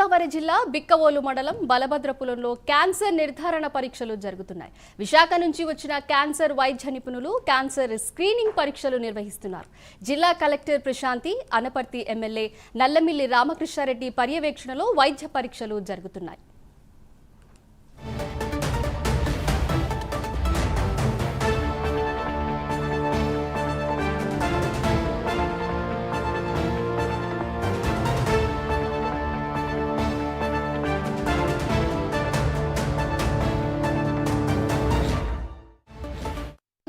గోదావరి జిల్లా బిక్కవోలు మండలం బలభద్రపురంలో క్యాన్సర్ నిర్ధారణ పరీక్షలు జరుగుతున్నాయి. విశాఖ నుంచి వచ్చిన క్యాన్సర్ వైద్య నిపుణులు క్యాన్సర్ స్క్రీనింగ్ పరీక్షలు నిర్వహిస్తున్నారు. జిల్లా కలెక్టర్ ప్రశాంతి, అనపర్తి ఎమ్మెల్యే నల్లమిల్లి రామకృష్ణారెడ్డి పర్యవేక్షణలో వైద్య పరీక్షలు జరుగుతున్నాయి.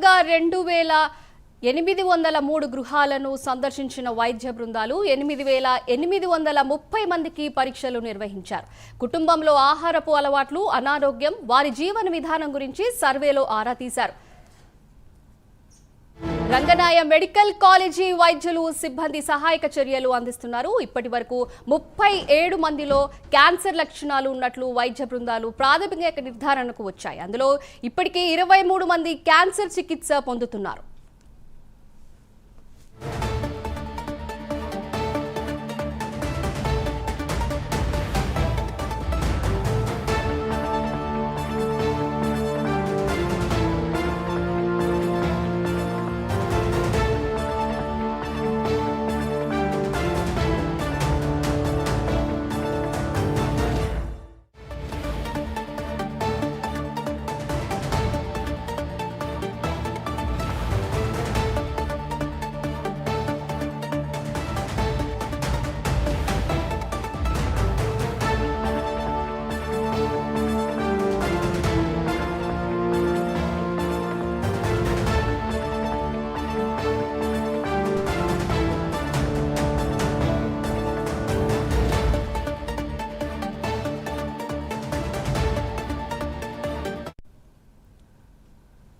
గా 2803 గృహాలను సందర్శించిన వైద్య బృందాలు 8830 మందికి పరీక్షలు నిర్వహించారు. కుటుంబంలో ఆహారపు అలవాట్లు, అనారోగ్యం, వారి జీవన విధానం గురించి సర్వేలో ఆరా తీశారు. రంగనాయ మెడికల్ కాలేజీ వైద్యులు సిబ్బంది సహాయక చర్యలు అందిస్తున్నారు. ఇప్పటి వరకు 37 మందిలో క్యాన్సర్ లక్షణాలు ఉన్నట్లు వైద్య బృందాలు ప్రాథమిక నిర్ధారణకు వచ్చాయి. అందులో ఇప్పటికే 23 మంది క్యాన్సర్ చికిత్స పొందుతున్నారు.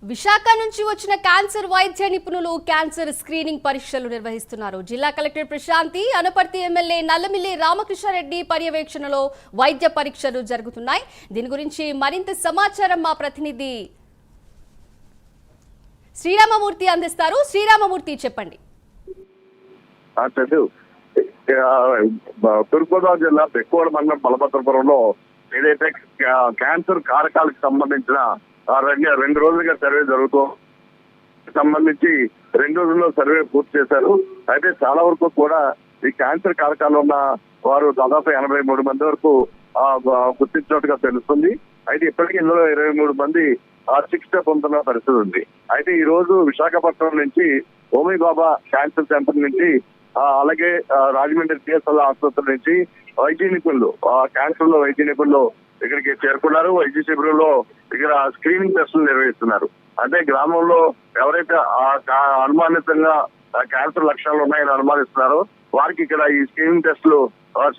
విశాఖ నుంచి వచ్చిన క్యాన్సర్ వైద్య నిపుణులు క్యాన్సర్ స్క్రీనింగ్ పరీక్షలు నిర్వహిస్తున్నారు. జిల్లా కలెక్టర్ ప్రశాంతి, అనపర్తి ఎమ్మెల్యే నల్లమిల్లి రామకృష్ణారెడ్డి పర్యవేక్షణలో వైద్య పరీక్షలు జరుగుతున్నాయి. దీని గురించి మరింత సమాచారం మా ప్రతినిధి శ్రీరామమూర్తి అందిస్తారు. శ్రీరామమూర్తి, చెప్పండి. తూర్పుగోదావరి జిల్లా బెక్కవోలు మండలం బలభద్రపురంలో ఏదైతే క్యాన్సర్ కారకాలకు సంబంధించిన 2 రోజులుగా సర్వే జరుగుతూ సంబంధించి 2 రోజుల్లో సర్వే పూర్తి చేశారు. అయితే చాలా వరకు కూడా ఈ క్యాన్సర్ కారకాలు ఉన్న వారు దాదాపు 83 మంది వరకు గుర్తించినట్టుగా తెలుస్తుంది. అయితే ఇప్పటికీ ఇందులో 23 మంది చికిత్స పొందుతున్న పరిస్థితి ఉంది. అయితే ఈ రోజు విశాఖపట్నం నుంచి హోమీ బాబా క్యాన్సర్ సెంటర్ నుంచి అలాగే రాజమండ్రి సిఎస్ఎల్ ఆసుపత్రి నుంచి వైద్య నిపుణులు క్యాన్సర్ లో వైద్య నిపుణులు ఇక్కడికి చేరుకున్నారు. వైద్య శిబిరంలో ఇక్కడ స్క్రీనింగ్ టెస్టులు నిర్వహిస్తున్నారు. అంటే గ్రామంలో ఎవరైతే అనుమానితంగా క్యాన్సర్ లక్షణాలు ఉన్నాయని అనుమానిస్తున్నారో వారికి ఇక్కడ ఈ స్క్రీనింగ్ టెస్టులు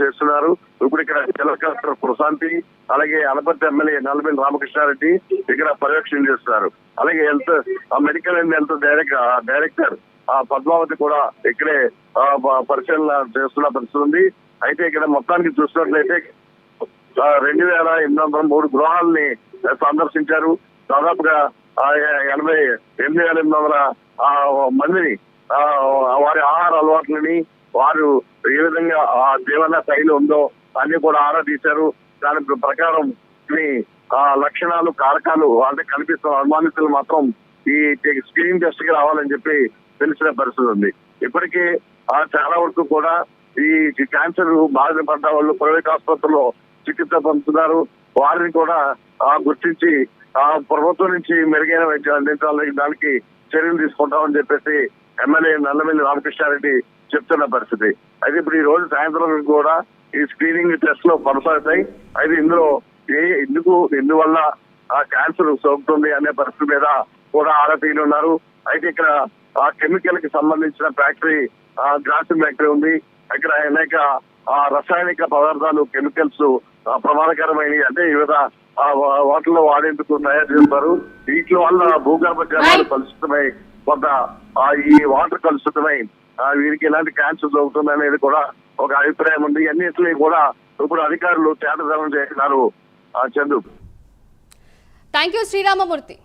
చేస్తున్నారు. ఇప్పుడు ఇక్కడ జిల్లా కలెక్టర్ ప్రశాంతి, అలాగే అనపర్తి ఎమ్మెల్యే నల్లమిల్లి రామకృష్ణారెడ్డి ఇక్కడ పర్యవేక్షణ చేస్తున్నారు. అలాగే medical and health director Padmavati కూడా ఇక్కడే పరిశీలన చేస్తున్న పరిస్థితి ఉంది. అయితే ఇక్కడ మొత్తానికి చూసినట్లయితే 2803 గృహాలని సందర్శించారు. దాదాపుగా 88,800 మందిని వారి ఆహార అలవాట్లని, వారు ఏ విధంగా జీవన శైలి ఉందో అన్ని కూడా ఆరా తీశారు. దాని ప్రకారం లక్షణాలు, కారకాలు అంటే కనిపిస్తున్న అనుమానితులు మాత్రం ఈ స్క్రీనింగ్ టెస్ట్ కి రావాలని చెప్పి తెలిసిన పరిస్థితి ఉంది. ఇప్పటికీ చాలా వరకు కూడా ఈ క్యాన్సర్ బాధ పడ్డ వాళ్ళు ప్రైవేట్ ఆసుపత్రుల్లో చికిత్స పొందుతున్నారు. వారిని కూడా గుర్తించి ప్రభుత్వం నుంచి మెరుగైన వైద్యం అందించాలని దానికి చర్యలు తీసుకుంటామని చెప్పేసి ఎమ్మెల్యే నల్లమిల్లి రామకృష్ణారెడ్డి చెప్తున్న పరిస్థితి. అయితే ఇప్పుడు ఈ రోజు సాయంత్రం కూడా ఈ స్క్రీనింగ్ టెస్ట్ లో కొనసాగుతాయి. అయితే ఇందులో ఎందువల్ల క్యాన్సర్ సోకుతుంది అనే పరిస్థితి మీద కూడా ఆరా తీయనున్నారు. అయితే ఇక్కడ కెమికల్ కి సంబంధించిన ఫ్యాక్టరీ గ్రాసిమ్ ఫ్యాక్టరీ ఉంది. ఇక్కడ అనేక రసాయనిక పదార్థాలు, కెమికల్స్ ప్రమాదకరమైనవి అంటే వివిధ వాటిలో వాడేందుకు తయారు చేస్తారు. వీటి వల్ల భూగర్భ జలాలు కలుషితమై కొంత ఈ వాటర్ కలుషితమై వీరికి ఎలాంటి క్యాన్సర్ జరుగుతుంది అనేది కూడా ఒక అభిప్రాయం ఉంది. అన్నింటినీ కూడా ఇప్పుడు అధికారులు తేటతనం చేస్తున్నారు. Chandu, thank you Sriramamurthy.